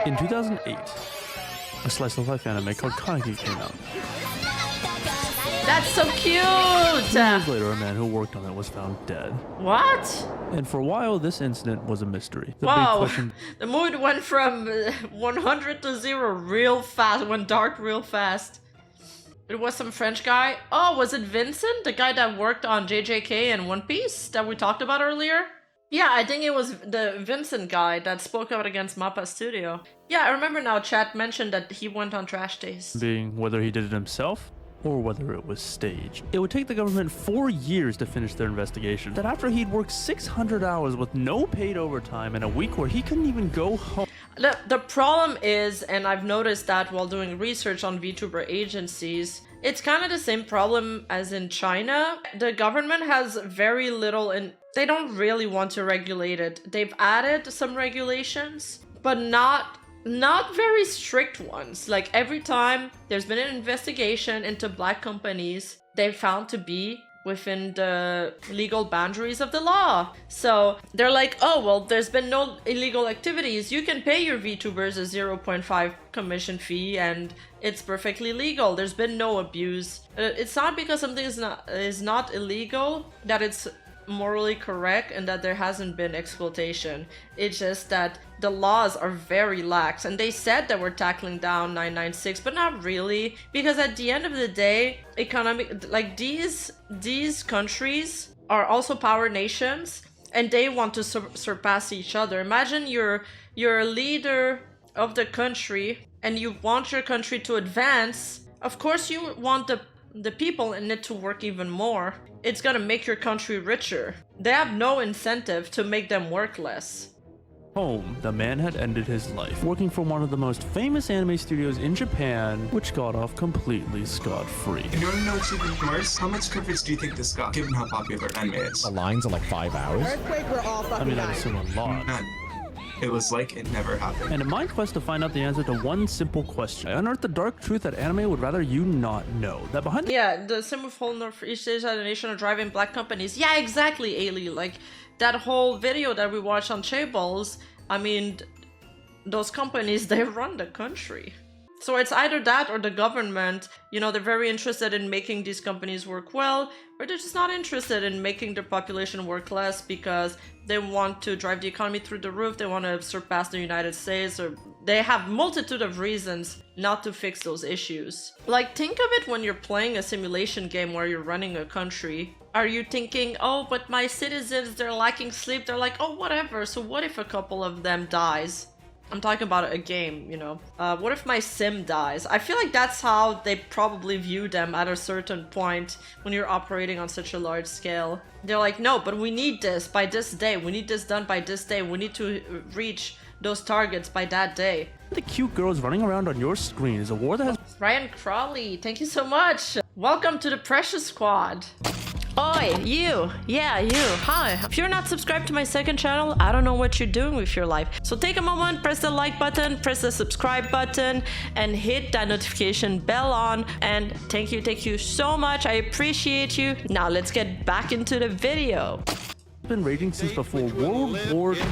In 2008, a slice of life anime called Kaneki came out. That's so cute! 2 years later, a man who worked on it was found dead. What? And for a while, this incident was a mystery. The Wow, big question... the mood went from 100 to 0 real fast, went dark real fast. It was some French guy. Oh, was it Vincent? The guy that worked on JJK and One Piece that we talked about earlier? Yeah, I think it was the Vincent guy that spoke out against Mappa Studio. Yeah, I remember now chat mentioned that he went on trash days. Being whether he did it himself or whether it was staged. It would take the government 4 years to finish their investigation. That after he'd worked 600 hours with no paid overtime in a week where he couldn't even go home. The problem is, and I've noticed that while doing research on VTuber agencies, it's kind of the same problem as in China. The government has very little and they don't really want to regulate it. They've added some regulations, but not very strict ones. Like every time there's been an investigation into black companies, they've found to be within the legal boundaries of the law. So they're like, oh, well, there's been no illegal activities. You can pay your VTubers a 0.5 commission fee and it's perfectly legal. There's been no abuse. It's not because something is not illegal that it's morally correct and that there hasn't been exploitation. It's just that the laws are very lax, and they said that we're tackling down 996, but not really, because at the end of the day, like these countries are also power nations and they want to surpass each other. Imagine you're a leader of the country and you want your country to advance. Of course you want the people in it to work even more. It's gonna make your country richer. They have no incentive to make them work less. Home, the man had ended his life working for one of the most famous anime studios in Japan, which got off completely scot-free. In order to know what's even worse, how much coverage do you think this got, given how popular anime is? The lines are like 5 hours. Earthquake, we're all fucking I mean, I dying. assume a lot. None. It was like it never happened. And in my quest to find out the answer to one simple question, I unearthed the dark truth that anime would rather you not know. That behind the The same with whole Northeast Asia, the nation of driving black companies. Yeah, exactly, Ailey. Like, that whole video that we watched on Chables, I mean, those companies, they run the country. So it's either that or the government, you know, they're very interested in making these companies work well, or they're just not interested in making their population work less because they want to drive the economy through the roof, they want to surpass the United States, or they have multitude of reasons not to fix those issues. Like, think of it when you're playing a simulation game where you're running a country. Are you thinking, oh, but my citizens, they're lacking sleep, they're like, oh, whatever, so what if a couple of them dies? I'm talking about a game, you know. What if my sim dies? I feel like that's how they probably view them at a certain point when you're operating on such a large scale. They're like, no, but we need this by this day. We need this done by this day. We need to reach those targets by that day. The cute girls running around on your screen is a war that has... Ryan Crawley, thank you so much. Welcome to the Precious Squad. Oi, you. Yeah, you. Hi. If you're not subscribed to my second channel, I don't know what you're doing with your life. So take a moment, press the like button, press the subscribe button, and hit that notification bell on. And thank you so much. I appreciate you. Now let's get back into the video. been raging since before World War II,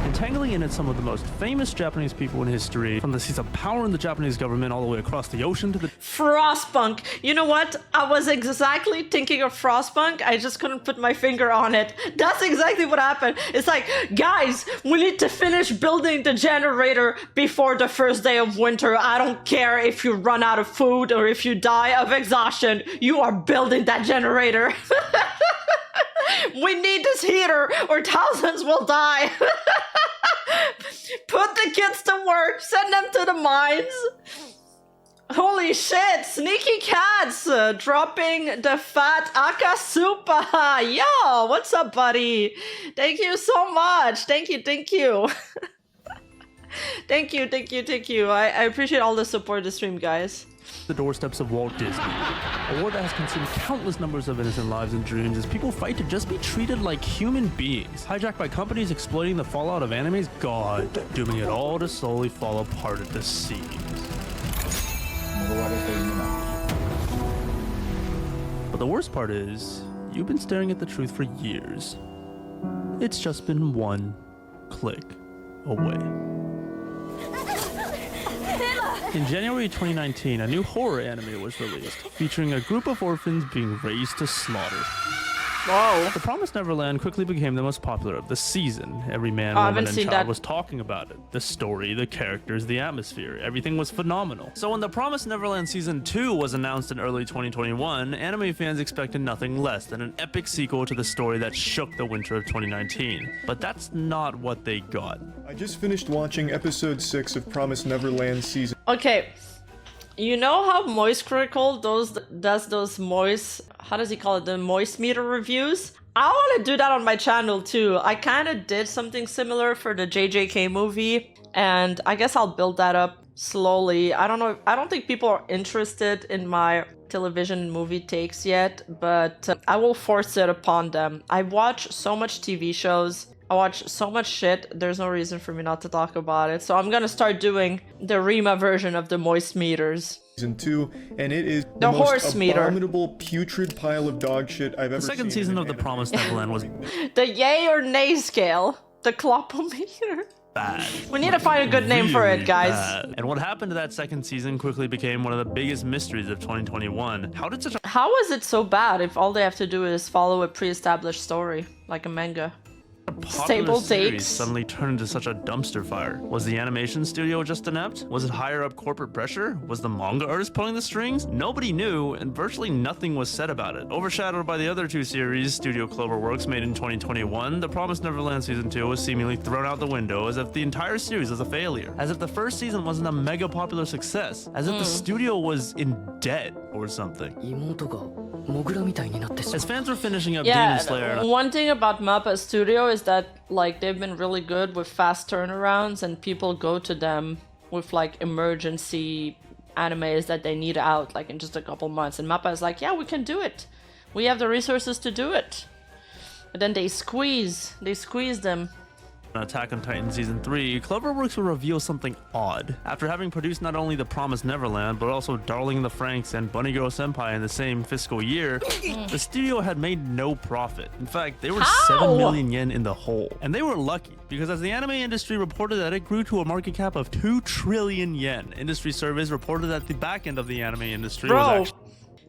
entangling in it some of the most famous Japanese people in history, from the seats of power in the Japanese government all the way across the ocean to the... Frostpunk. You know what? I was exactly thinking of Frostpunk. I just couldn't put my finger on it. That's exactly what happened. It's like, guys, we need to finish building the generator before the first day of winter. I don't care if you run out of food or if you die of exhaustion. You are building that generator. We need this heater or thousands will die. Put the kids to work. Send them to the mines. Holy shit, sneaky cats dropping the fat Akasupa. Yo, what's up, buddy? Thank you so much. Thank you. Thank you. I appreciate all the support this stream, guys. The doorsteps of Walt Disney, a war that has consumed countless numbers of innocent lives and dreams as people fight to just be treated like human beings, hijacked by companies exploiting the fallout of anime's god, dooming it all to slowly fall apart at the seams. But the worst part is, you've been staring at the truth for years. It's just been one click away. In January 2019, a new horror anime was released, featuring a group of orphans being raised to slaughter. Whoa. The Promised Neverland quickly became the most popular of the season. Every man, I woman, haven't and seen child that. was talking about it. The story, the characters, the atmosphere, everything was phenomenal. So when The Promised Neverland Season 2 was announced in early 2021, anime fans expected nothing less than an epic sequel to the story that shook the winter of 2019. But that's not what they got. I just finished watching episode 6 of Promised Neverland season. Okay. You know how Moist Critical does those moist, how does he call it, the moist meter reviews? I want to do that on my channel too. I kind of did something similar for the JJK movie, and I guess I'll build that up slowly. I don't know, I don't think people are interested in my television movie takes yet, but I will force it upon them. I watch so much TV shows. I watch so much shit, there's no reason for me not to talk about it. So I'm gonna start doing the Rima version of the moist meters. Season 2, and it is The most horse meter. abominable, putrid pile of dog shit I've ever The seen. second season in of an The anime. Promised Neverland was The yay or nay scale. The clopometer. bad. We need to find a good name for Really it, guys. bad. And what happened to that second season quickly became one of the biggest mysteries of 2021. How did such a How is it so bad if all they have to do is follow a pre-established story, like a manga? popular Stable series takes. suddenly turned into such a dumpster fire? Was the animation studio just inept? Was it higher up corporate pressure? Was the manga artist pulling the strings? Nobody knew, and virtually nothing was said about it. Overshadowed by the other two series Studio Cloverworks made in 2021, The Promised Neverland Season 2 was seemingly thrown out the window as if the entire series was a failure. As if the first season wasn't a mega popular success. As if the studio was in debt or something. 妹がモグラみたいになってしまう As fans were finishing up Yeah, Demon Slayer, one thing about Mappa Studio is that like they've been really good with fast turnarounds and people go to them with like emergency animes that they need out like in just a couple months, and Mappa is like, yeah, we can do it. We have the resources to do it. And then they squeeze them. Attack on Titan Season 3, Cloverworks will reveal something odd. After having produced not only The Promised Neverland, but also Darling in the Franxx and Bunny Girl Senpai in the same fiscal year, the studio had made no profit. In fact, they were 7 million yen in the hole. And they were lucky, because as the anime industry reported that it grew to a market cap of 2 trillion yen, industry surveys reported that the back end of the anime industry was Bro, actually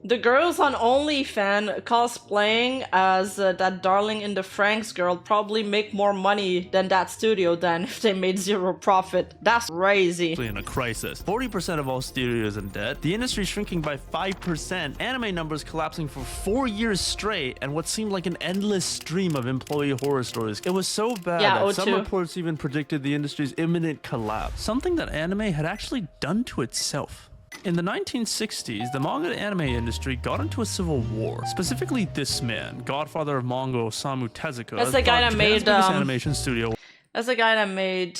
the girls on OnlyFans cosplaying as that Darling in the Franxx girl probably make more money than that studio then if they made zero profit. That's crazy. in a crisis. 40% of all studios in debt, the industry shrinking by 5%, anime numbers collapsing for 4 years straight, and what seemed like an endless stream of employee horror stories. It was so bad Yeah, that some O2. reports even predicted the industry's imminent collapse, something that anime had actually done to itself. In the 1960s, the manga and anime industry got into a civil war. Specifically, this man, godfather of manga Osamu Tezuka, That's the guy thought that made, Japan's biggest animation studio That's the guy that made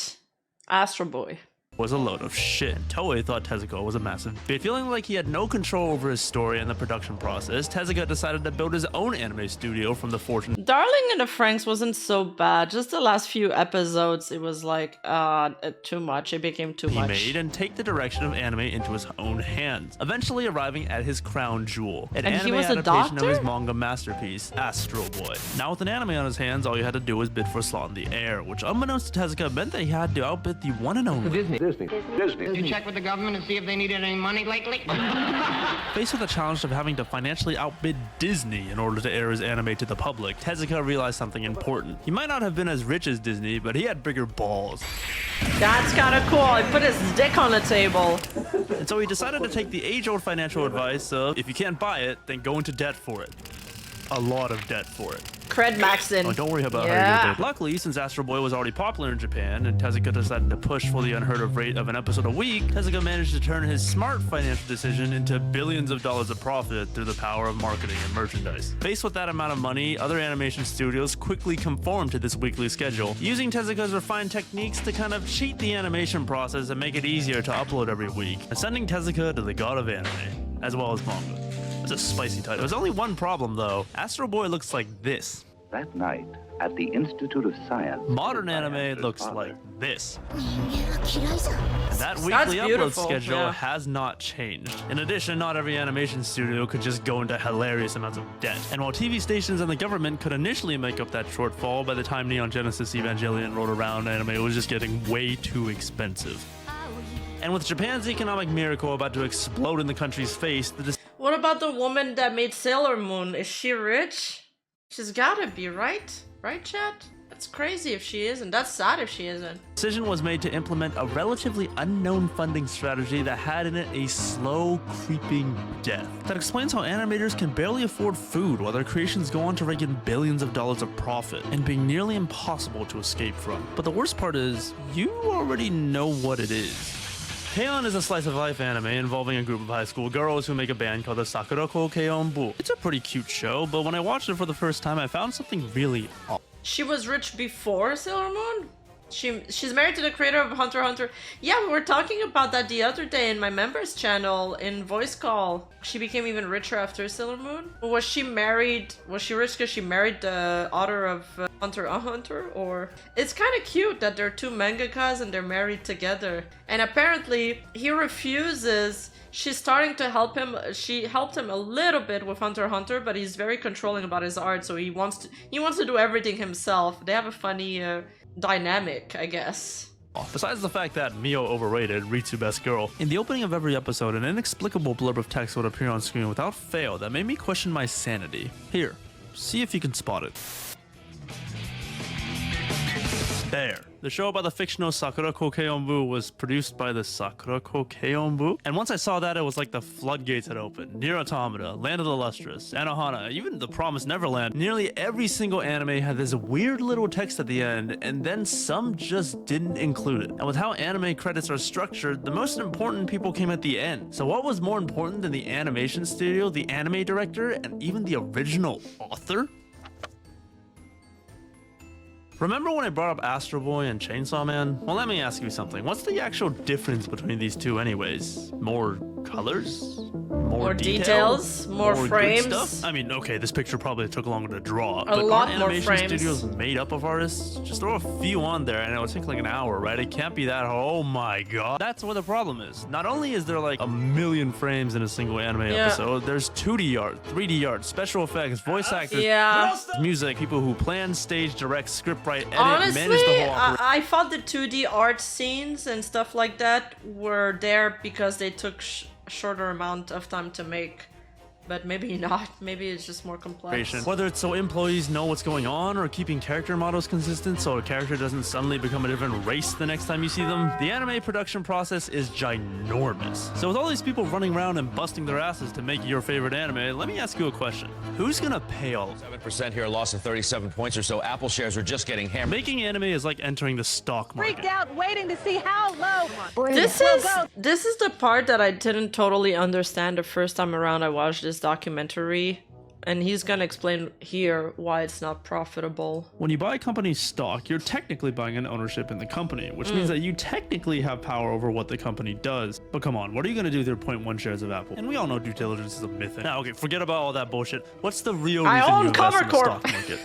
Astro Boy. was a load of shit. Toei thought Tezuka was a massive bitch. Feeling like he had no control over his story and the production process, Tezuka decided to build his own anime studio from the fortune Darling in the Franxx wasn't so bad. Just the last few episodes, it was like, too much. It became too he much. made and take the direction of anime into his own hands, eventually arriving at his crown jewel, an And he anime was a adaptation of his doctor? manga masterpiece, Astro Boy. Now with an anime on his hands, all you had to do was bid for a slot in the air, which unbeknownst to Tezuka meant that he had to outbid the one and only. Did you check with the government and see if they needed any money lately? Faced with the challenge of having to financially outbid Disney in order to air his anime to the public, Tezuka realized something important. He might not have been as rich as Disney, but he had bigger balls. That's kind of cool. He put his dick on the table. And so he decided to take the age-old financial advice of, if you can't buy it, then go into debt for it. A lot of debt for it. Cred Maxon. Oh, don't worry about Yeah. her. Luckily, since Astro Boy was already popular in Japan and Tezuka decided to push for the unheard of rate of an episode a week, Tezuka managed to turn his smart financial decision into billions of dollars of profit through the power of marketing and merchandise. Faced with that amount of money, other animation studios quickly conformed to this weekly schedule, using Tezuka's refined techniques to kind of cheat the animation process and make it easier to upload every week, ascending Tezuka to the god of anime, as well as manga. It's a spicy title. There's only one problem, though. Astro Boy looks like this. That night, at the Institute of Science... Modern anime looks like this. That weekly upload beautiful, schedule yeah. has not changed. In addition, not every animation studio could just go into hilarious amounts of debt. And while TV stations and the government could initially make up that shortfall, by the time Neon Genesis Evangelion rolled around, anime was just getting way too expensive. And with Japan's economic miracle about to explode in the country's face, the What about the woman that made Sailor Moon? Is she rich? She's gotta be, right? Right, chat? That's crazy if she isn't. That's sad if she isn't. decision was made to implement a relatively unknown funding strategy that had in it a slow, creeping death. That explains how animators can barely afford food while their creations go on to rake in billions of dollars of profit and being nearly impossible to escape from. But the worst part is, you already know what it is. K-On! Is a slice of life anime involving a group of high school girls who make a band called the Sakurako K-On! It's a pretty cute show, but when I watched it for the first time, I found something really off. She was rich before Sailor Moon? She's married to the creator of Hunter x Hunter. Yeah, we were talking about that the other day in my members channel in voice call. She became even richer after Sailor Moon. Was she married? Was she rich because she married the author of Hunter x Hunter? Or it's kind of cute that they're two mangakas and they're married together. And apparently he refuses. She's starting to help him. She helped him a little bit with Hunter x Hunter, but he's very controlling about his art, so he wants to do everything himself. They have a funny dynamic, I guess. Besides the fact that Mio overrated Ritsu best girl, in the opening of every episode, an inexplicable blurb of text would appear on screen without fail that made me question my sanity. Here, see if you can spot it. There. The show about the fictional Sakurako K-On! Was produced by the Sakurako K-On!, and once I saw that, it was like the floodgates had opened. Nier Automata, Land of the Lustrous, Anohana, even the Promised Neverland. Nearly every single anime had this weird little text at the end, and then some just didn't include it. And with how anime credits are structured, the most important people came at the end. So what was more important than the animation studio, the anime director, and even the original author? Remember when I brought up Astro Boy and Chainsaw Man? Well, let me ask you something. What's the actual difference between these two anyways? More colors? More details? More frames? Good stuff? I mean, okay, this picture probably took longer to draw. A lot more animation frames. studios made up of artists? Just throw a few on there and it would take like an hour, right? It can't be that hard. Oh my god. That's where the problem is. Not only is there like a million frames in a single anime episode, there's 2D art, 3D art, special effects, voice actors, music, people who plan, stage, direct, script write, edit, Honestly, manage the whole operation. I thought the 2D art scenes and stuff like that were there because they took shorter amount of time to make. But maybe not. Maybe it's just more complex. Whether it's so employees know what's going on or keeping character models consistent so a character doesn't suddenly become a different race the next time you see them, the anime production process is ginormous. So with all these people running around and busting their asses to make your favorite anime, let me ask you a question. Who's gonna pay all of it? 7% here, a loss of 37 points or so. Apple shares are just getting hammered. Making anime is like entering the stock market. Freaked out, waiting to see how low. This is the part that I didn't totally understand the first time around I watched this documentary, and he's gonna explain here why it's not profitable. When you buy a company's stock, you're technically buying an ownership in the company, which means that you technically have power over what the company does. But come on, what are you gonna do with your 0.1 shares of Apple? And we all know due diligence is a myth. Now, okay, forget about all that bullshit. What's the real reason you invest in the stock market?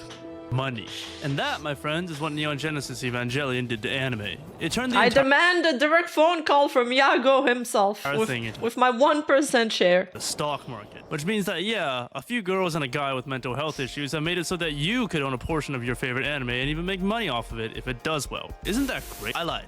Money. And that, my friends, is what Neon Genesis Evangelion did to anime. It turned the I demand a direct phone call from Yago himself with my 1% share. The stock market. Which means that, yeah, a few girls and a guy with mental health issues have made it so that you could own a portion of your favorite anime and even make money off of it if it does well. Isn't that great? I lied.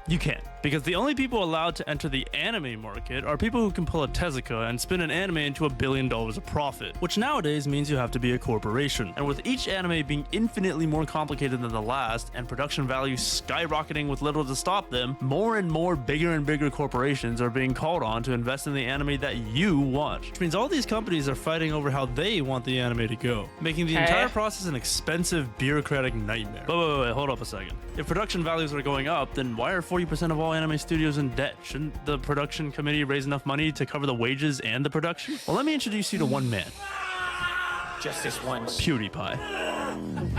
You can't. Because the only people allowed to enter the anime market are people who can pull a Tezuka and spin an anime into $1 billion of profit, which nowadays means you have to be a corporation. And with each anime being infinitely more complicated than the last, and production values skyrocketing with little to stop them, more and more bigger and bigger corporations are being called on to invest in the anime that you watch. Which means all these companies are fighting over how they want the anime to go, making the entire process an expensive bureaucratic nightmare. But wait, hold up a second. If production values are going up, then why are 40% of all anime studios in debt? Shouldn't the production committee raise enough money to cover the wages and the production? Well, let me introduce you to one man. Justice once. PewDiePie.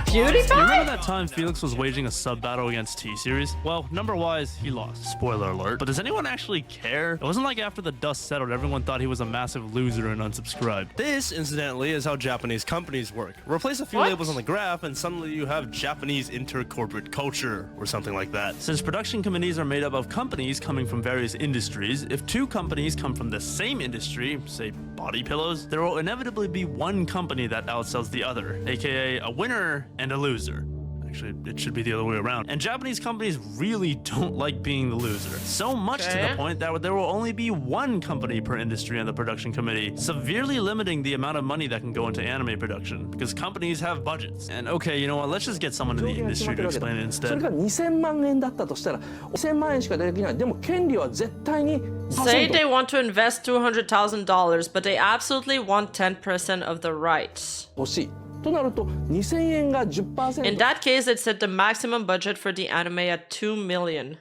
PewDiePie? You remember that time Felix was waging a sub battle against T-Series? Well, number-wise, he lost. Spoiler alert. But does anyone actually care? It wasn't like after the dust settled, everyone thought he was a massive loser and unsubscribed. This, incidentally, is how Japanese companies work. Replace a few labels on the graph, and suddenly you have Japanese inter-corporate culture, or something like that. Since production committees are made up of companies coming from various industries, if two companies come from the same industry, say body pillows, there will inevitably be one company that outsells the other, aka a winner and a loser. Actually, it should be the other way around. And Japanese companies really don't like being the loser. So much to the point that there will only be one company per industry on the production committee, severely limiting the amount of money that can go into anime production because companies have budgets. And okay, you know what? Let's just get someone in the industry to explain it instead. それが2000万円だったとしたら2000万円しかできない。でも権利は絶対に Say they want to invest $200,000, but they absolutely want 10% of the rights. 欲しい。となると2000円が 10%. In that case, it set the maximum budget for the anime at $2 million.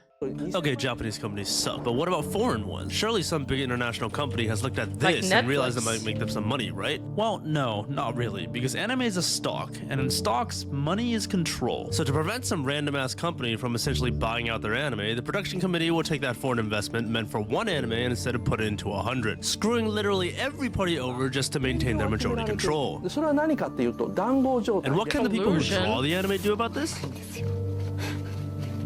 Okay, Japanese companies suck, but what about foreign ones? Surely some big international company has looked at this Like and realized it Netflix. might make them some money, right? Well, no, not really, because anime is a stock, and in stocks, money is control. So to prevent some random-ass company from essentially buying out their anime, the production committee will take that foreign investment meant for one anime and instead of put it into 100, screwing literally every party over just to maintain their majority control. それは何かっていうと談合状態 And what can the people who Collusion. draw the anime do about this?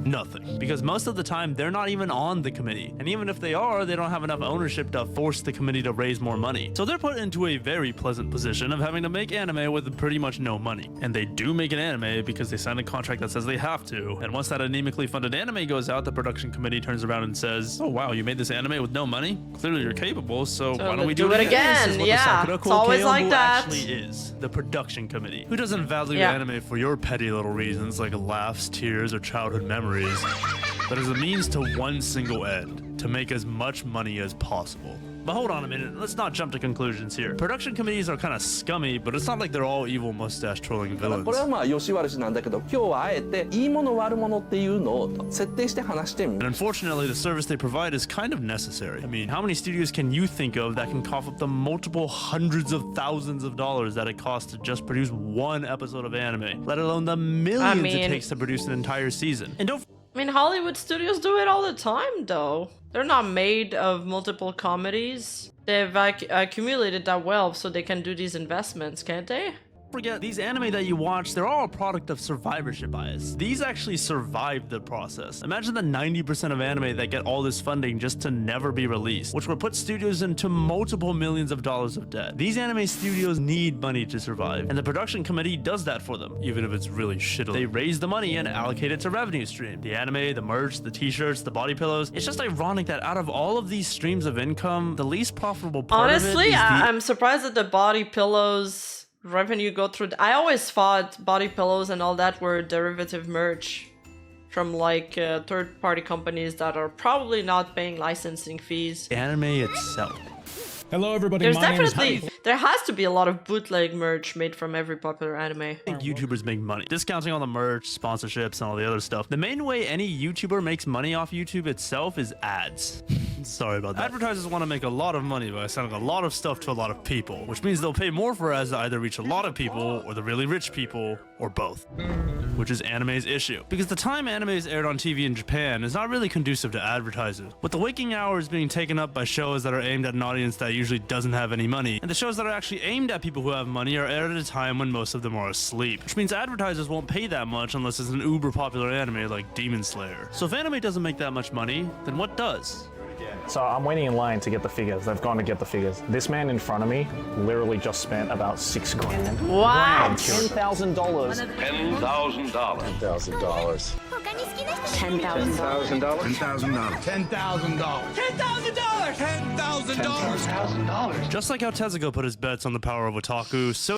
Nothing. Because most of the time, they're not even on the committee. And even if they are, they don't have enough ownership to force the committee to raise more money. So they're put into a very pleasant position of having to make anime with pretty much no money. And they do make an anime because they signed a contract that says they have to. And once that anemically funded anime goes out, the production committee turns around and says, oh wow, you made this anime with no money? Clearly you're capable, so why don't we do it again? again? This is what Yeah, the Sakura it's always Kokei like Onbu that. actually is. The production committee. Who doesn't value Yeah. anime for your petty little reasons like laughs, tears, or childhood memories, but as a means to one single end, to make as much money as possible. But hold on a minute, let's not jump to conclusions here. Production committees are kind of scummy, but it's not like they're all evil mustache twirling これ villains. はまあ良し悪しなんだけど今日はあえていいもの悪者っていうのを設定して話してみ And unfortunately, the service they provide is kind of necessary. I mean, how many studios can you think of that can cough up the multiple hundreds of thousands of dollars that it costs to just produce one episode of anime, let alone the millions it takes to produce an entire season? And don't I mean, Hollywood studios do it all the time, though. They're not made of multiple comedies. They've accumulated that wealth so they can do these investments, can't they? forget, these anime that you watch, they're all a product of survivorship bias. These actually survived the process. Imagine the 90% of anime that get all this funding just to never be released, which would put studios into multiple millions of dollars of debt. These anime studios need money to survive, and the production committee does that for them, even if it's really shittily. They raise the money and allocate it to revenue stream. The anime, the merch, the t-shirts, the body pillows. It's just ironic that out of all of these streams of income, the least profitable part Honestly, of it is I'm surprised that the body pillows revenue go through. I always thought body pillows and all that were derivative merch from like third-party companies that are probably not paying licensing fees. anime itself. Hello, everybody. There's My name is definitely, there has to be a lot of bootleg merch made from every popular anime. I think YouTubers make money, discounting all the merch, sponsorships, and all the other stuff. The main way any YouTuber makes money off YouTube itself is ads. Sorry about that. Advertisers want to make a lot of money by selling a lot of stuff to a lot of people, which means they'll pay more for ads to either reach a lot of people, or the really rich people, or both. Which is anime's issue. Because the time anime is aired on TV in Japan is not really conducive to advertisers, with the waking hours being taken up by shows that are aimed at an audience that usually doesn't have any money, and the shows that are actually aimed at people who have money are aired at a time when most of them are asleep, which means advertisers won't pay that much unless it's an uber popular anime like Demon Slayer. So if anime doesn't make that much money, then what does? So I'm waiting in line to get the figures. They've gone to get the figures. This man in front of me literally just spent about $6 grand. What? $10,000. $10,000. $10,000. $10,000. Just like how Tezuka put his bets on the power of otaku, so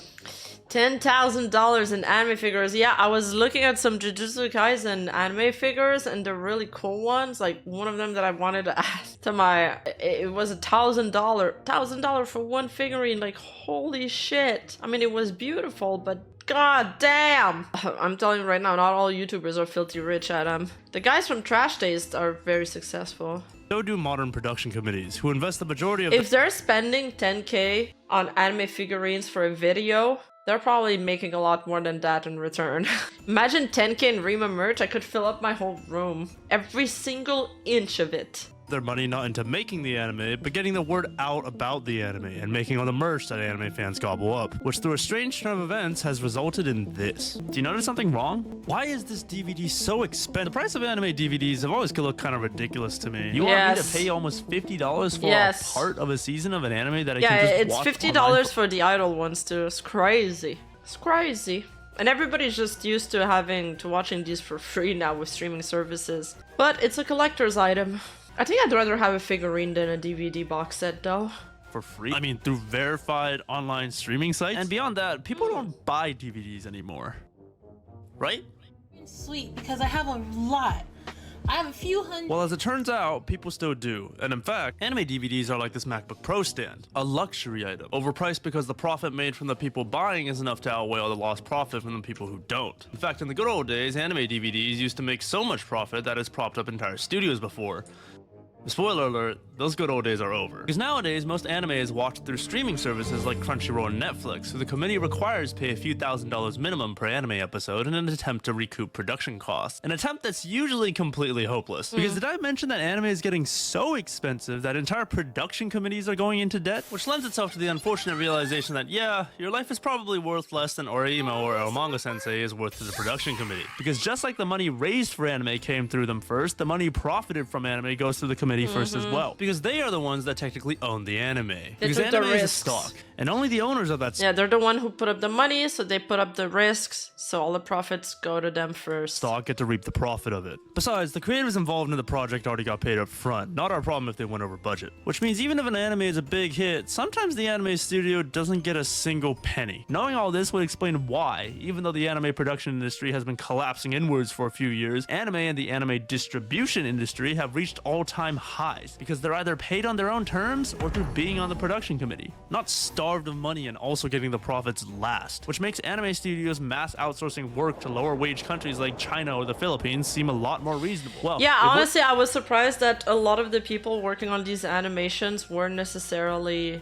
$10,000 in anime figures. Yeah, I was looking at some Jujutsu Kaisen anime figures, and they're really cool ones. Like one of them that I wanted to add to my, it was $1,000 for one figurine. Like holy shit! I mean, it was beautiful, but god damn! I'm telling you right now, not all YouTubers are filthy rich, Adam. The guys from Trash Taste are very successful. So do modern production committees, who invest the majority of If they're spending 10K on anime figurines for a video, they're probably making a lot more than that in return. Imagine 10K in Rima merch, I could fill up my whole room. Every single inch of it. their money not into making the anime, but getting the word out about the anime and making all the merch that anime fans gobble up, which through a strange turn of events has resulted in this. Do you notice something wrong? Why is this DVD so expensive? The price of anime DVDs have always looked kind of ridiculous to me. You want me to pay almost $50 for a part of a season of an anime that I can just watch it's $50 for the idol ones too. It's crazy. It's crazy. And everybody's just used to watching these for free now with streaming services. But it's a collector's item. I think I'd rather have a figurine than a DVD box set though. For free? I mean, through verified online streaming sites? And beyond that, people don't buy DVDs anymore. Right? Sweet, because I have a lot. I have a few hundred. Well, as it turns out, people still do. And in fact, anime DVDs are like this MacBook Pro stand, a luxury item, overpriced because the profit made from the people buying is enough to outweigh all the lost profit from the people who don't. In fact, in the good old days, anime DVDs used to make so much profit that it's propped up entire studios before. Spoiler alert, those good old days are over. Because nowadays, most anime is watched through streaming services like Crunchyroll and Netflix, so the committee requires pay a few $1,000s minimum per anime episode in an attempt to recoup production costs. An attempt that's usually completely hopeless. Because did I mention that anime is getting so expensive that entire production committees are going into debt? Which lends itself to the unfortunate realization that, yeah, your life is probably worth less than Oreimo or El Manga Sensei is worth to the production committee. Because just like the money raised for anime came through them first, the money profited from anime goes through the committee first as well, because they are the ones that technically own the anime. Because anime is a stock, and only the owners of that stock. Yeah, they're the one who put up the money, so they put up the risks, so all the profits go to them first. Stock get to reap the profit of it. Besides, the creators involved in the project already got paid up front. Not our problem if they went over budget. Which means even if an anime is a big hit, sometimes the anime studio doesn't get a single penny. Knowing all this would explain why, even though the anime production industry has been collapsing inwards for a few years, anime and the anime distribution industry have reached all-time highs. Because they're either paid on their own terms or through being on the production committee, not starved of money and also getting the profits last, which makes anime studios mass outsourcing work to lower wage countries like China or the Philippines seem a lot more reasonable. Well, yeah, honestly, I was surprised that a lot of the people working on these animations weren't necessarily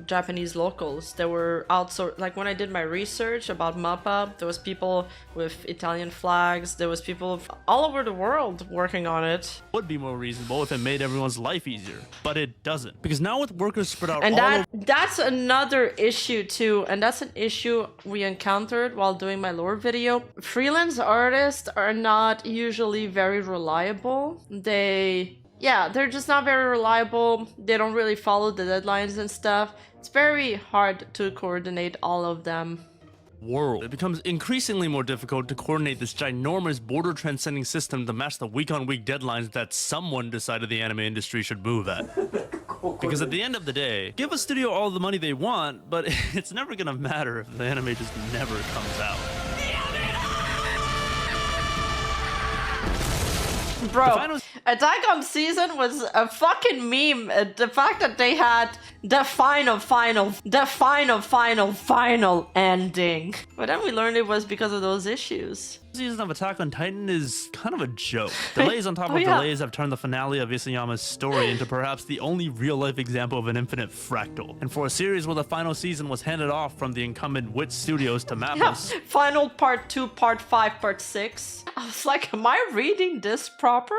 Japanese locals. They were outsourced. Like when I did my research about MAPPA, there was people with Italian flags, there was people all over the world working on it. Would be more reasonable if it made everyone's life easier, but it doesn't, because now with workers spread out and all over, that's another issue too, and that's an issue we encountered while doing my lore video. Freelance artists are not usually very reliable. They're just not very reliable. They don't really follow the deadlines and stuff. It's very hard to coordinate all of them. World. It becomes increasingly more difficult to coordinate this ginormous border-transcending system to match the week-on-week deadlines that someone decided the anime industry should move at. Because at the end of the day, give a studio all the money they want, but it's never gonna matter if the anime just never comes out. Bro, Attack on Season was a fucking meme. The fact that they had the final ending. But then we learned it was because of those issues. Season of Attack on Titan is kind of a joke. Delays on top of delays have turned the finale of Isayama's story into perhaps the only real-life example of an infinite fractal. And for a series where the final season was handed off from the incumbent Wit Studios to Mappas. Yeah. Final part 2, part 5, part 6. I was like, am I reading this properly?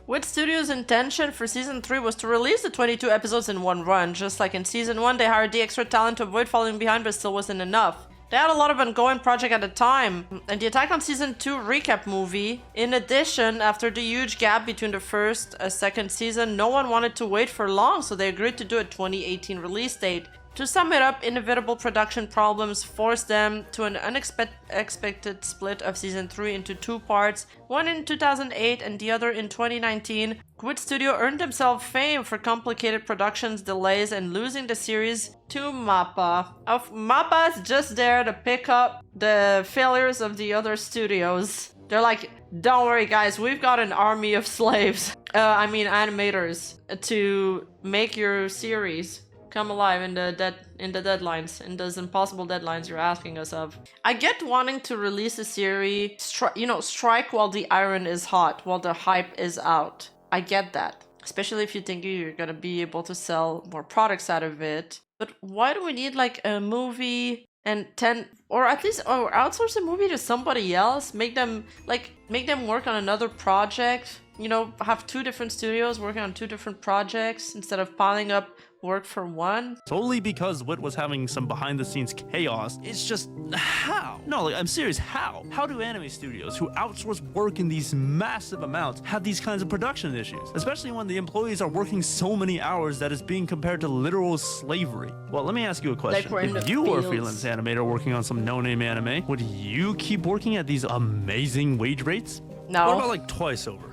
Wit Studios' intention for season 3 was to release the 22 episodes in one run. Just like in season 1, they hired the extra talent to avoid falling behind, but still wasn't enough. They had a lot of ongoing project at the time, and the Attack on Season 2 recap movie. In addition, after the huge gap between the first and second season, no one wanted to wait for long, so they agreed to do a 2018 release date. To sum it up, inevitable production problems forced them to an unexpected split of season 3 into 2 parts, one in 2008 and the other in 2019. Wit Studio earned themselves fame for complicated productions, delays, and losing the series to MAPPA. MAPPA is just there to pick up the failures of the other studios. They're like, don't worry guys, we've got an army of slaves, animators, to make your series come alive in the deadlines, in those impossible deadlines you're asking us of. I get wanting to release a series, strike while the iron is hot, while the hype is out. I get that, especially if you think you're gonna be able to sell more products out of it. But why do we need like a movie and 10, or at least outsource a movie to somebody else? Make them work on another project. Have 2 different studios working on 2 different projects instead of piling up work for one. Solely because Wit was having some behind-the-scenes chaos. It's just, how? No, I'm serious, how? How do anime studios who outsource work in these massive amounts have these kinds of production issues? Especially when the employees are working so many hours that is being compared to literal slavery. Well, let me ask you a question. If you were a freelance animator working on some some no-name anime, would you keep working at these amazing wage rates? No. What about like twice over?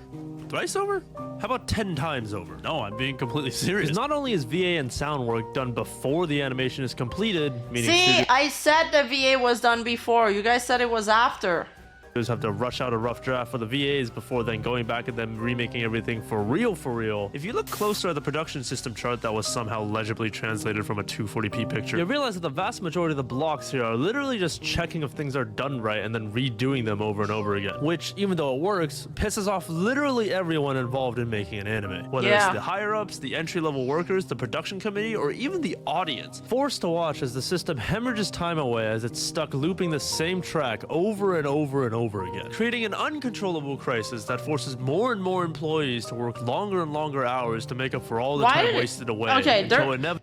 Thrice over? How about 10 times over? No, I'm being completely serious. Because not only is VA and sound work done before the animation is completed, meaning See, I said the VA was done before. You guys said it was after. studios have to rush out a rough draft for the VAs before then going back and then remaking everything for real. If you look closer at the production system chart that was somehow legibly translated from a 240p picture, you realize that the vast majority of the blocks here are literally just checking if things are done right and then redoing them over and over again, which, even though it works, pisses off literally everyone involved in making an anime. Whether it's the higher-ups, the entry-level workers, the production committee, or even the audience, forced to watch as the system hemorrhages time away as it's stuck looping the same track over and over and over again, creating an uncontrollable crisis that forces more and more employees to work longer and longer hours to make up for all the time wasted away. Okay,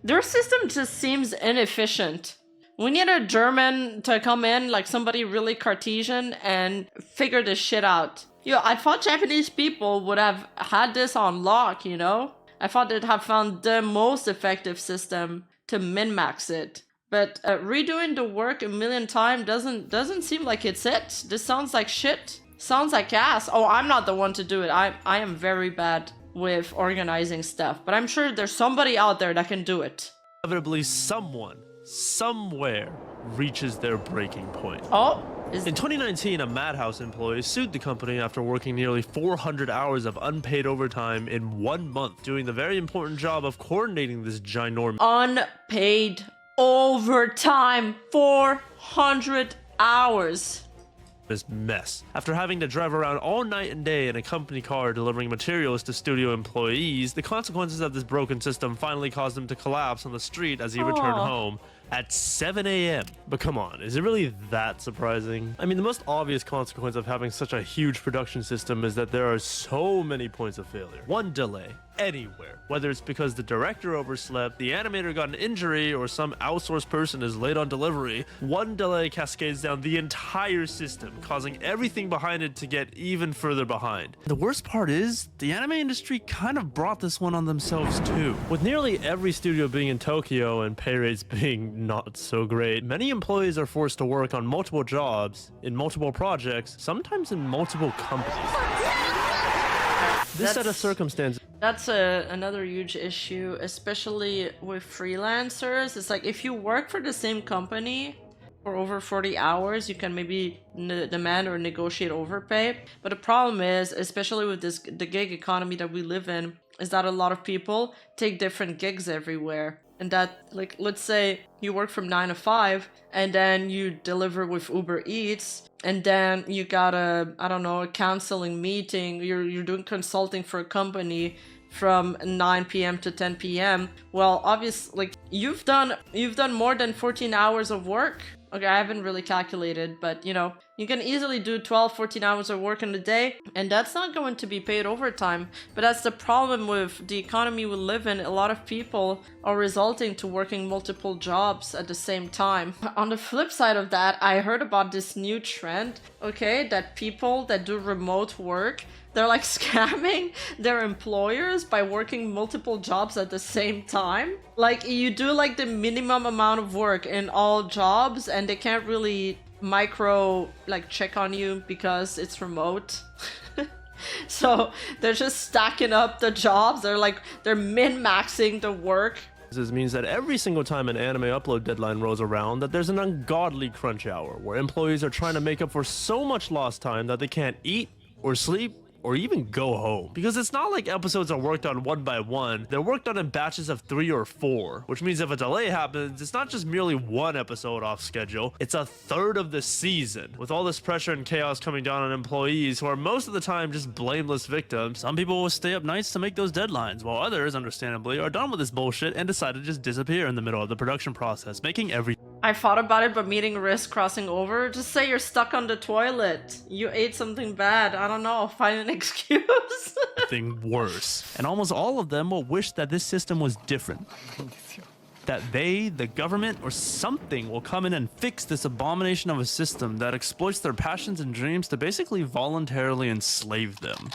their system just seems inefficient. We need a German to come in, like somebody really Cartesian, and figure this shit out. I thought Japanese people would have had this on lock, you know? I thought they'd have found the most effective system to min-max it. But redoing the work a million times doesn't seem like it's it. This sounds like shit. Sounds like ass. Oh, I'm not the one to do it. I am very bad with organizing stuff. But I'm sure there's somebody out there that can do it. Inevitably, someone, somewhere, reaches their breaking point. Oh. In 2019, a Madhouse employee sued the company after working nearly 400 hours of unpaid overtime in 1 month, doing the very important job of coordinating this ginormous unpaid overtime, 400 hours. This mess. After having to drive around all night and day in a company car delivering materials to studio employees, the consequences of this broken system finally caused him to collapse on the street as he returned home at 7 a.m. But come on, is it really that surprising? I mean, the most obvious consequence of having such a huge production system is that there are so many points of failure. One delay, anywhere, whether it's because the director overslept, the animator got an injury, or some outsourced person is late on delivery, one delay cascades down the entire system, causing everything behind it to get even further behind. The worst part is, the anime industry kind of brought this one on themselves too. With nearly every studio being in Tokyo and pay rates being not so great, many employees are forced to work on multiple jobs, in multiple projects, sometimes in multiple companies. This set of circumstances. That's another huge issue, especially with freelancers. It's like if you work for the same company for over 40 hours, you can maybe demand or negotiate overpay. But the problem is, especially with the gig economy that we live in, is that a lot of people take different gigs everywhere. And that, like, let's say you work from 9 to 5 and then you deliver with Uber Eats, and then you got a counseling meeting, you're doing consulting for a company from 9 p.m. to 10 p.m. Well, obviously, like, you've done more than 14 hours of work. Okay, I haven't really calculated, but you know, you can easily do 12, 14 hours of work in a day, and that's not going to be paid overtime. But that's the problem with the economy we live in. A lot of people are resulting to working multiple jobs at the same time. On the flip side of that, I heard about this new trend, okay, that people that do remote work, they're like scamming their employers by working multiple jobs at the same time. Like, you do like the minimum amount of work in all jobs, and they can't really check on you because it's remote. So they're just stacking up the jobs. They're min-maxing the work. This means that every single time an anime upload deadline rolls around, that there's an ungodly crunch hour where employees are trying to make up for so much lost time that they can't eat or sleep or even go home. Because it's not like episodes are worked on one by one, they're worked on in batches of 3 or 4, which means if a delay happens, it's not just merely one episode off schedule, it's a third of the season. With all this pressure and chaos coming down on employees who are most of the time just blameless victims, some people will stay up nights to make those deadlines, while others, understandably, are done with this bullshit and decide to just disappear in the middle of the production process, making every... I thought about it, but meeting risk crossing over. Just say you're stuck on the toilet. You ate something bad. I don't know. Find an excuse. Thing worse. And almost all of them will wish that this system was different. That they, the government, or something will come in and fix this abomination of a system that exploits their passions and dreams to basically voluntarily enslave them.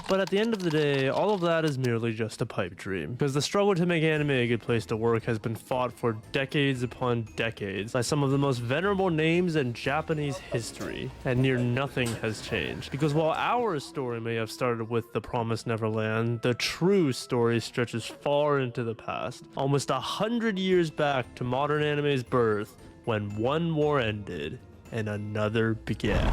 But at the end of the day, all of that is merely just a pipe dream, because the struggle to make anime a good place to work has been fought for decades upon decades by some of the most venerable names in Japanese history, and near nothing has changed. Because while our story may have started with The Promised Neverland, the true story stretches far into the past, almost 100 years back to modern anime's birth, when one war ended and another began.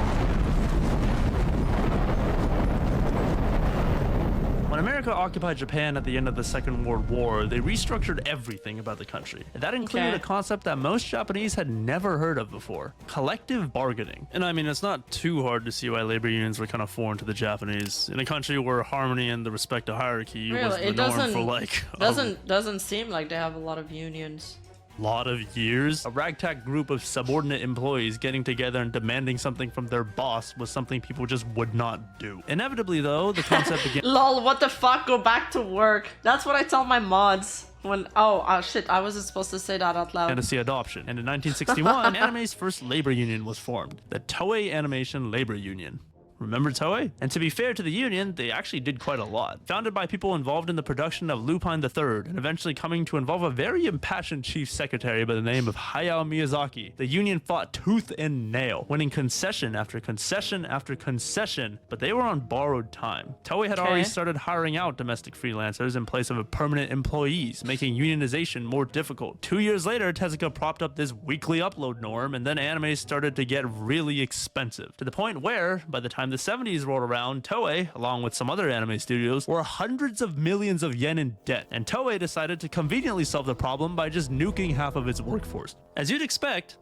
When America occupied Japan at the end of the Second World War, they restructured everything about the country. And that included a concept that most Japanese had never heard of before: collective bargaining. And I mean, it's not too hard to see why labor unions were kind of foreign to the Japanese. In a country where harmony and the respect to hierarchy was the norm for like... Doesn't seem like they have a lot of unions. Lot of years. A ragtag group of subordinate employees getting together and demanding something from their boss was something people just would not do. Inevitably though, the concept began... Lol, what the fuck? Go back to work. That's what I tell my mods. When shit, I wasn't supposed to say that out loud. And to see adoption. And in 1961, anime's first labor union was formed, the Toei Animation Labor Union. Remember Toei? And to be fair to the union, they actually did quite a lot. Founded by people involved in the production of Lupin III, and eventually coming to involve a very impassioned chief secretary by the name of Hayao Miyazaki, the union fought tooth and nail, winning concession after concession after concession, but they were on borrowed time. Toei had already started hiring out domestic freelancers in place of permanent employees, making unionization more difficult. 2 years later, Tezuka propped up this weekly upload norm, and then anime started to get really expensive, to the point where, by the time the 70s rolled around, Toei, along with some other anime studios, were hundreds of millions of yen in debt, and Toei decided to conveniently solve the problem by just nuking half of its workforce. As you'd expect,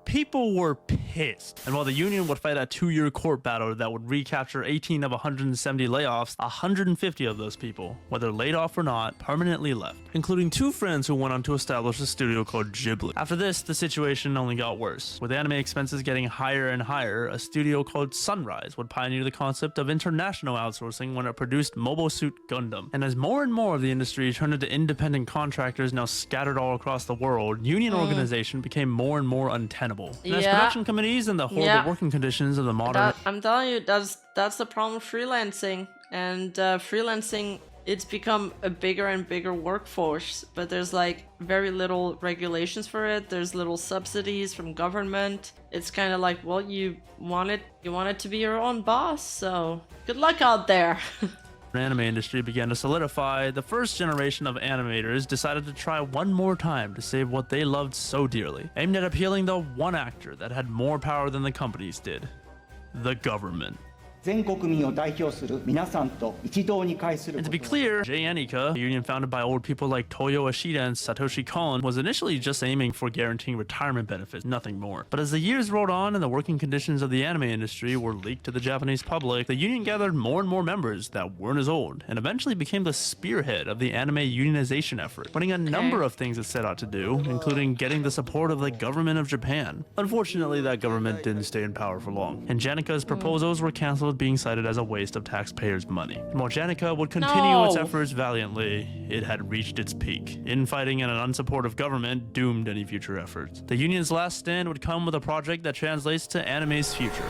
people were pissed. And while the union would fight a 2-year court battle that would recapture 18 of 170 layoffs, 150 of those people, whether laid off or not, permanently left, including 2 friends who went on to establish a studio called Ghibli. After this, the situation only got worse. With anime expenses getting higher and higher, a studio called Sunrise would pioneer the concept of international outsourcing when it produced Mobile Suit Gundam. And as more and more of the industry turned into independent contractors now scattered all across the world, union organization became more and more untenable. And as production committees and the horrible working conditions of the modern... I'm telling you, that's the problem with freelancing. And freelancing, it's become a bigger and bigger workforce, but there's like very little regulations for it. There's little subsidies from government. It's kind of like, well, you want it to be your own boss, so good luck out there. Anime industry began to solidify, the first generation of animators decided to try one more time to save what they loved so dearly, aimed at appealing the one actor that had more power than the companies did: the government. And to be clear, J-Anika, a union founded by old people like Toyo Ashida and Satoshi Kon, was initially just aiming for guaranteeing retirement benefits, nothing more. But as the years rolled on and the working conditions of the anime industry were leaked to the Japanese public, the union gathered more and more members that weren't as old, and eventually became the spearhead of the anime unionization effort, winning a number of things it set out to do, including getting the support of the government of Japan. Unfortunately, that government didn't stay in power for long, and Janika's proposals were cancelled, being cited as a waste of taxpayers' money. And while Janika would continue its efforts valiantly, it had reached its peak. Infighting and an unsupportive government doomed any future efforts. The union's last stand would come with a project that translates to anime's future.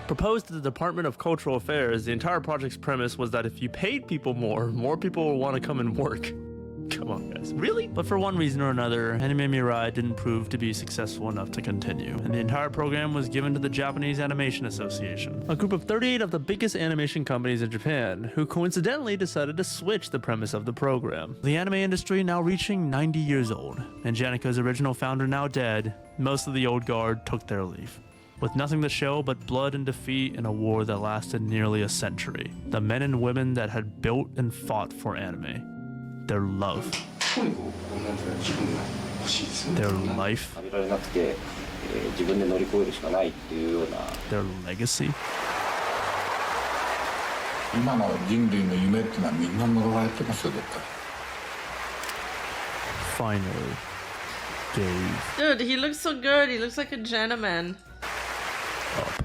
Proposed to the Department of Cultural Affairs, the entire project's premise was that if you paid people more people would want to come and work. Come on, guys. Really? But for one reason or another, Anime Mirai didn't prove to be successful enough to continue, and the entire program was given to the Japanese Animation Association, a group of 38 of the biggest animation companies in Japan, who coincidentally decided to switch the premise of the program. The anime industry now reaching 90 years old, and Janika's original founder now dead, most of the old guard took their leave. With nothing to show but blood and defeat in a war that lasted nearly a century, the men and women that had built and fought for anime, their love, their life, their legacy. Finally, gaze. Dude, he looks so good. He looks like a gentleman. Up.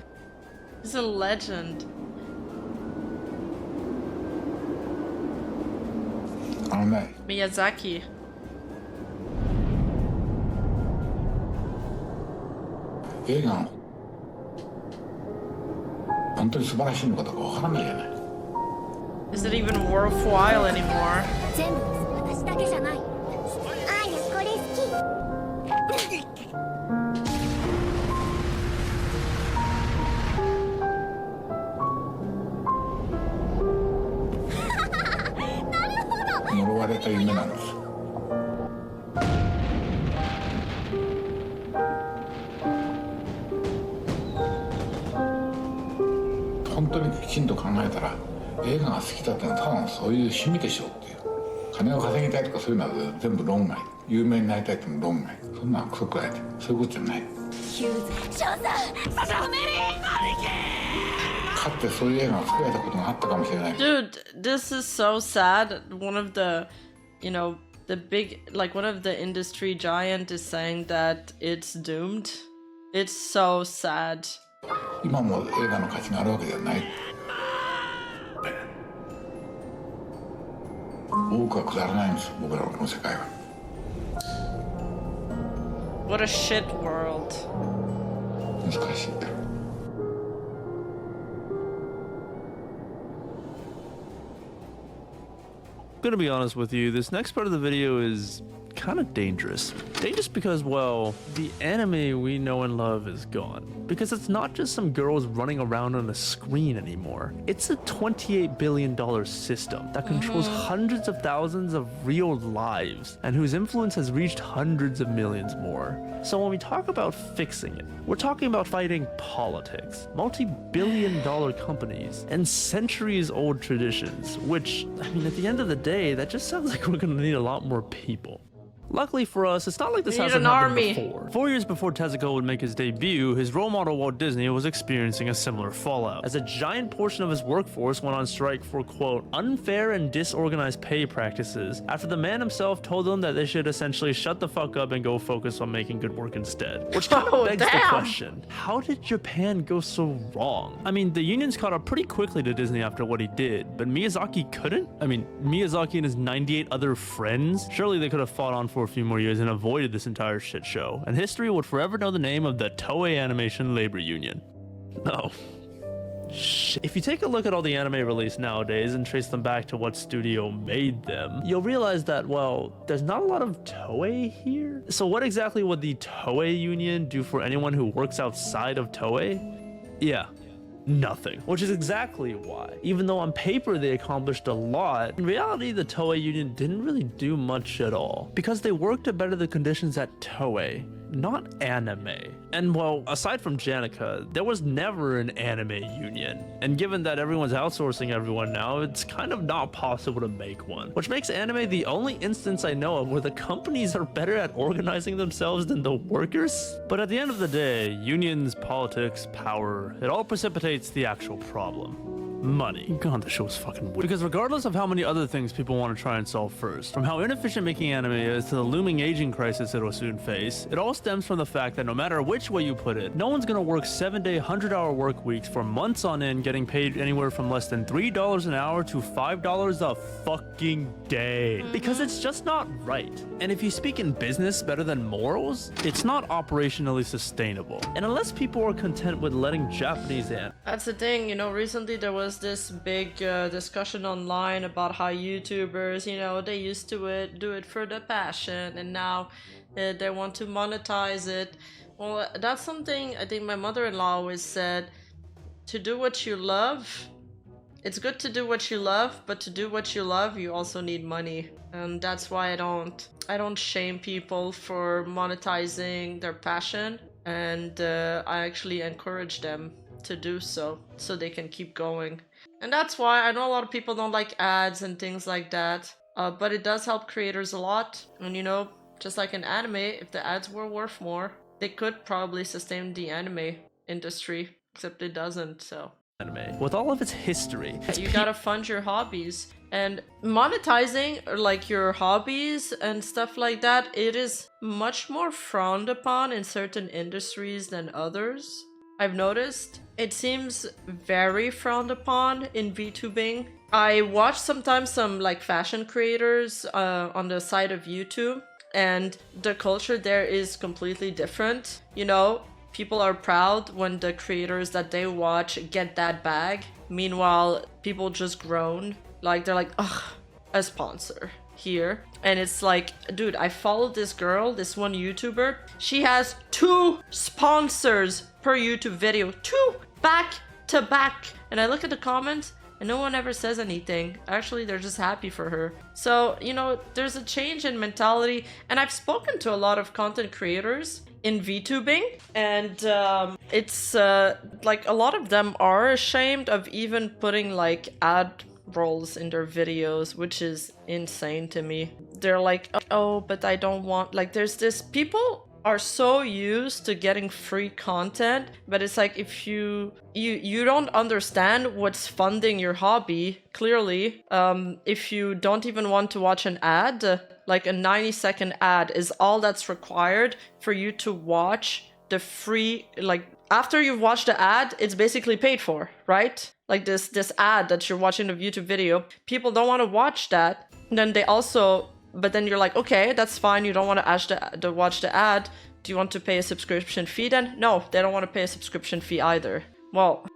He's a legend. Miyazaki. 本当に素晴らしいのかどうかわからないじゃない。 Is it even worthwhile anymore? 全部私だけじゃない。あーやこれ好き。呪われた夢なんです。本当にきちんと考えたら映画が好きだってのはただのそういう趣味でしょうっていう。金を稼ぎたいとかそういうのは全部論外。有名になりたいってのも論外。そんなのクソくらいでそういうことじゃない。ヒューズ、ショーさん、サメリー、かつてそういう映画を作られたことがあったかもしれない。 Dude, this is so sad. One of the, you know, the big, like one of the industry giant is saying that it's doomed. It's so sad. 今も映画の価値があるわけではない。多くはくだらないんです、僕らのこの世界は。 What a shit world. 難しいんだ。 I'm gonna be honest with you, this next part of the video is kind of dangerous. Dangerous because, well, the anime we know and love is gone. Because it's not just some girls running around on a screen anymore. It's a $28 billion system that controls hundreds of thousands of real lives and whose influence has reached hundreds of millions more. So when we talk about fixing it, we're talking about fighting politics, multi-billion-dollar companies, and centuries-old traditions, which, I mean, at the end of the day, that just sounds like we're gonna need a lot more people. Luckily for us, it's not like this hasn't happened before. 4 years before Tezuka would make his debut, his role model Walt Disney was experiencing a similar fallout, as a giant portion of his workforce went on strike for, quote, unfair and disorganized pay practices, after the man himself told them that they should essentially shut the fuck up and go focus on making good work instead. Which kind of begs the question, how did Japan go so wrong? I mean, the unions caught up pretty quickly to Disney after what he did, but Miyazaki couldn't? I mean, Miyazaki and his 98 other friends? Surely they could have fought on for a few more years and avoided this entire shit show, and history would forever know the name of the Toei Animation Labor Union. No. Shit. If you take a look at all the anime released nowadays and trace them back to what studio made them, you'll realize that, well, there's not a lot of Toei here. So what exactly would the Toei Union do for anyone who works outside of Toei? Yeah. Nothing. Which is exactly why, even though on paper they accomplished a lot, in reality the Toei Union didn't really do much at all. Because they worked to better the conditions at Toei, not anime. And well, aside from Janica, there was never an anime union. And given that everyone's outsourcing everyone now, it's kind of not possible to make one. Which makes anime the only instance I know of where the companies are better at organizing themselves than the workers. But at the end of the day, unions, politics, power, it all precipitates the actual problem. Money. God, the show is fucking weird. Because regardless of how many other things people want to try and solve first, from how inefficient making anime is to the looming aging crisis it'll soon face, it all stems from the fact that no matter which way you put it, no one's gonna work 7-day, 100-hour work weeks for months on end, getting paid anywhere from less than $3 an hour to $5 a fucking day. Because it's just not right. And if you speak in business better than morals, it's not operationally sustainable. And unless people are content with letting Japanese anime. That's the thing, you know, recently there was this big discussion online about how YouTubers, you know, they used to do it for the passion, and now they want to monetize it. Well, that's something I think my mother-in-law always said, to do what you love, it's good to do what you love, but to do what you love, you also need money. And that's why I don't shame people for monetizing their passion, and I actually encourage them to do so they can keep going. And that's why I know a lot of people don't like ads and things like that, but it does help creators a lot. And you know, just like in anime, if the ads were worth more, they could probably sustain the anime industry, except it doesn't. So anime, with all of its history, you gotta fund your hobbies, and monetizing like your hobbies and stuff like that, it is much more frowned upon in certain industries than others. I've noticed it seems very frowned upon in VTubing. I watch sometimes some like fashion creators on the side of YouTube, and the culture there is completely different. You know, people are proud when the creators that they watch get that bag. Meanwhile, people just groan. Like, they're like, ugh, a sponsor here. And it's like, dude, I followed this girl, this one YouTuber. She has 2 sponsors per YouTube video. 2 back to back. And I look at the comments and no one ever says anything. Actually, they're just happy for her. So, you know, there's a change in mentality. And I've spoken to a lot of content creators in VTubing, and it's like a lot of them are ashamed of even putting like ad rolls in their videos, which is insane to me. They're like, oh, but I don't want, like, there's this, people are so used to getting free content, but it's like, if you don't understand what's funding your hobby, clearly. If you don't even want to watch an ad, like a 90-second ad is all that's required for you to watch the free, like, after you've watched the ad, it's basically paid for, right? Like this ad that you're watching a YouTube video, people don't want to watch that. And then they also, but then you're like, okay, that's fine. You don't want to watch the ad. Do you want to pay a subscription fee then? No, they don't want to pay a subscription fee either. Well,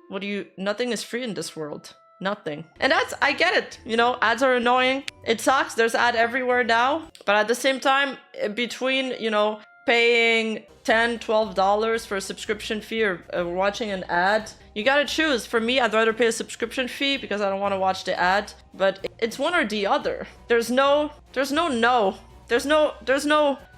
nothing is free in this world. Nothing. And I get it. You know, ads are annoying. It sucks. There's ad everywhere now. But at the same time, between, you know, paying $10, $12 for a subscription fee or watching an ad, you gotta choose. For me, I'd rather pay a subscription fee because I don't want to watch the ad, but it's one or the other. There's no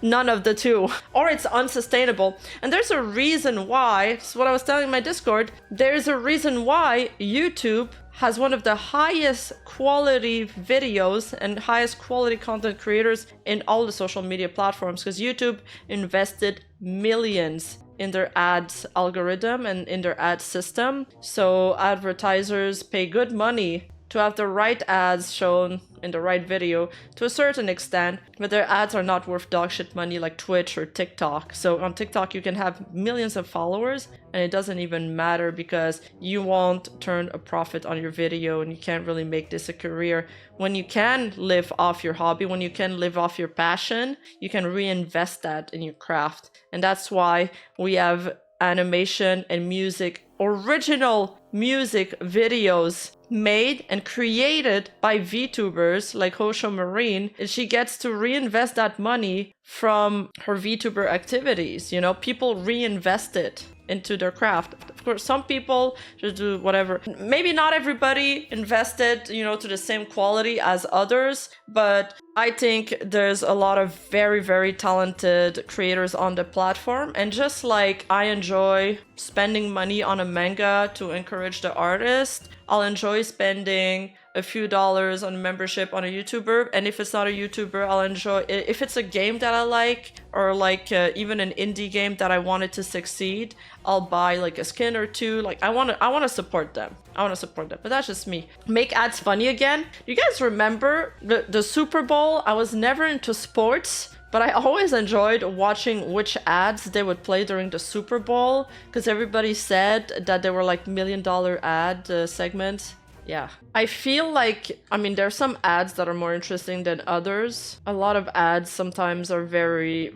none of the two, or it's unsustainable. And there's a reason why, it's what I was telling my Discord, there's a reason why YouTube has one of the highest quality videos and highest quality content creators in all the social media platforms, because YouTube invested millions in their ads algorithm and in their ad system. So advertisers pay good money to have the right ads shown in the right video to a certain extent, but their ads are not worth dog shit money like Twitch or TikTok. So on TikTok you can have millions of followers and it doesn't even matter because you won't turn a profit on your video and you can't really make this a career. When you can live off your hobby, when you can live off your passion, you can reinvest that in your craft. And that's why we have animation and music, original music videos made and created by VTubers like Hosho Marine, and she gets to reinvest that money from her VTuber activities. You know, people reinvest it into their craft. Of course, some people just do whatever. Maybe not everybody invested, you know, to the same quality as others, but I think there's a lot of very, very talented creators on the platform. And just like I enjoy spending money on a manga to encourage the artist, I'll enjoy spending a few dollars on membership on a YouTuber. And if it's not a YouTuber, I'll enjoy it. If it's a game that I like, or like even an indie game that I wanted to succeed, I'll buy like a skin or two. Like I want to support them. But that's just me. Make ads funny again. You guys remember the Super Bowl? I was never into sports, but I always enjoyed watching which ads they would play during the Super Bowl, because everybody said that they were like $1 million ad segments. Yeah, I feel like, I mean, there's some ads that are more interesting than others. A lot of ads sometimes are very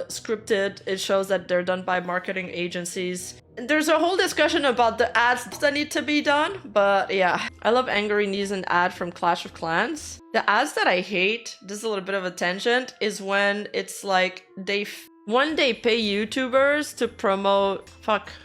scripted. It shows that they're done by marketing agencies. There's a whole discussion about the ads that need to be done, but yeah. I love Angry Neeson ad from Clash of Clans. The ads that I hate, this is a little bit of a tangent, is when it's like when they pay YouTubers to promote,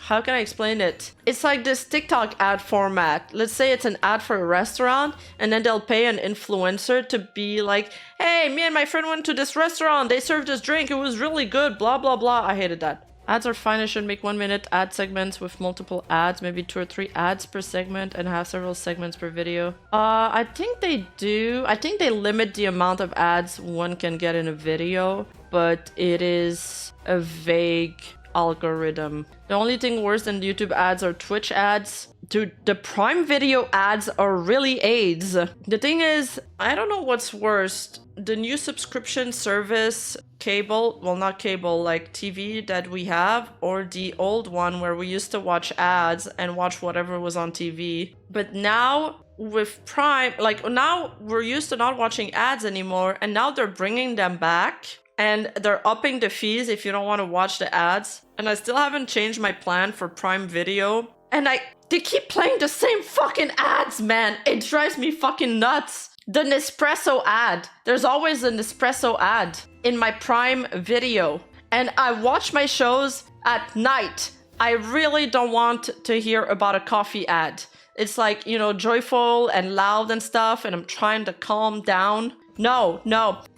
how can I explain it? It's like this TikTok ad format. Let's say it's an ad for a restaurant, and then they'll pay an influencer to be like, hey, me and my friend went to this restaurant, they served this drink, it was really good, blah, blah, blah. I hated that. Ads are fine. I should make 1 minute ad segments with multiple ads, maybe 2 or 3 ads per segment, and have several segments per video. I think they do. I think they limit the amount of ads one can get in a video, but it is a vague algorithm. The only thing worse than YouTube ads are Twitch ads. Dude, the Prime Video ads are really AIDS. The thing is, I don't know what's worst. The new subscription service, cable, well, not cable, like TV that we have, or the old one where we used to watch ads and watch whatever was on TV. But now with Prime, like now we're used to not watching ads anymore, and now they're bringing them back. and they're upping the fees if you don't want to watch the ads. And I still haven't changed my plan for Prime Video. And they keep playing the same fucking ads, man. It drives me fucking nuts. The Nespresso ad. There's always a Nespresso ad in my Prime Video. And I watch my shows at night. I really don't want to hear about a coffee ad. It's like, you know, joyful and loud and stuff, and I'm trying to calm down. No,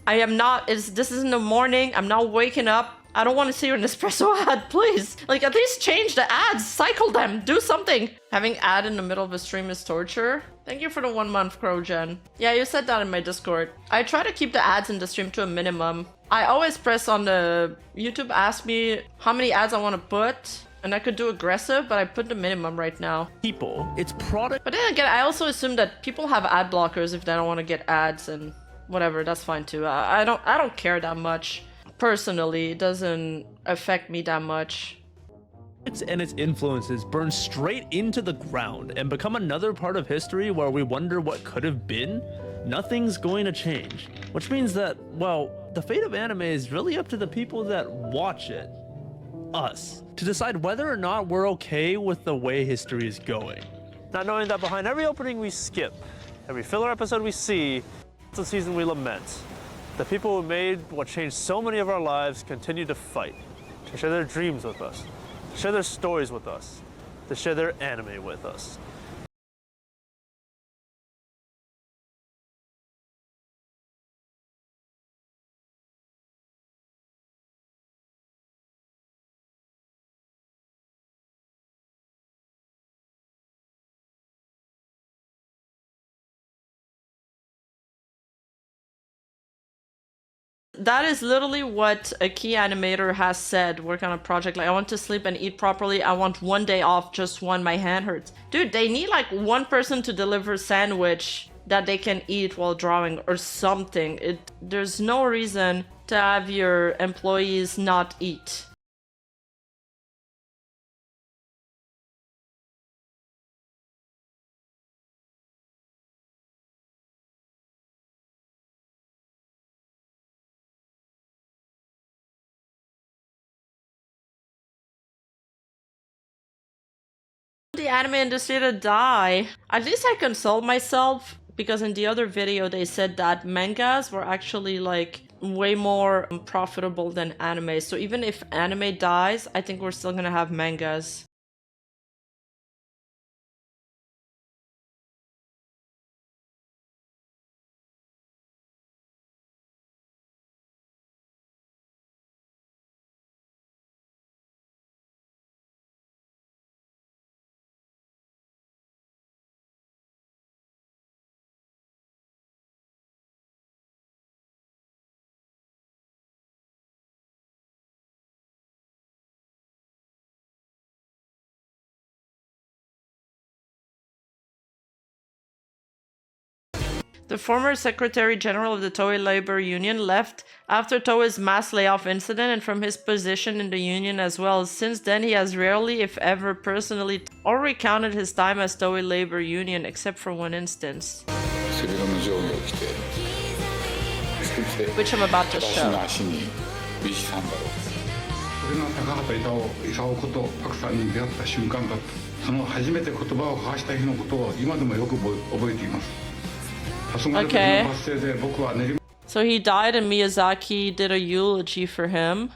I am not. This is in the morning. I'm not waking up. I don't want to see your Nespresso ad, please. Like, at least change the ads. Cycle them. Do something. Having ad in the middle of a stream is torture. Thank you for the 1 month, CrowGen. Yeah, you said that in my Discord. I try to keep the ads in the stream to a minimum. I always press on the... YouTube asked me how many ads I want to put. And I could do aggressive, but I put the minimum right now. People, it's product. But then again, I also assume that people have ad blockers if they don't want to get ads and whatever. That's fine too. I don't care that much. Personally, it doesn't affect me that much. And its influences burn straight into the ground and become another part of history where we wonder what could have been. Nothing's going to change. Which means that, well, the fate of anime is really up to the people that watch it. Us, to decide whether or not we're okay with the way history is going. Not knowing that behind every opening we skip, every filler episode we see, it's a season we lament. The people who made what changed so many of our lives continue to fight, to share their dreams with us, to share their stories with us, to share their anime with us. That is literally what a key animator has said working on a project. Like, I want to sleep and eat properly. I want 1 day off, just one. My hand hurts. Dude, they need like one person to deliver sandwich that they can eat while drawing or something. There's no reason to have your employees not eat. The anime industry to die. At least I console myself, because in the other video they said that mangas were actually like way more profitable than anime. So even if anime dies, I think we're still gonna have mangas. The former Secretary General of the Toei Labor Union left after Toei's mass layoff incident and from his position in the union as well. Since then, he has rarely, if ever, personally or recounted his time as Toei Labor Union, except for one instance, which I'm about to show. 俺が高畑勲ことパクさんに出会った瞬間だった。その初めて言葉を交わした日のことを今でもよく覚えています。 Okay. So he died and Miyazaki did a eulogy for him.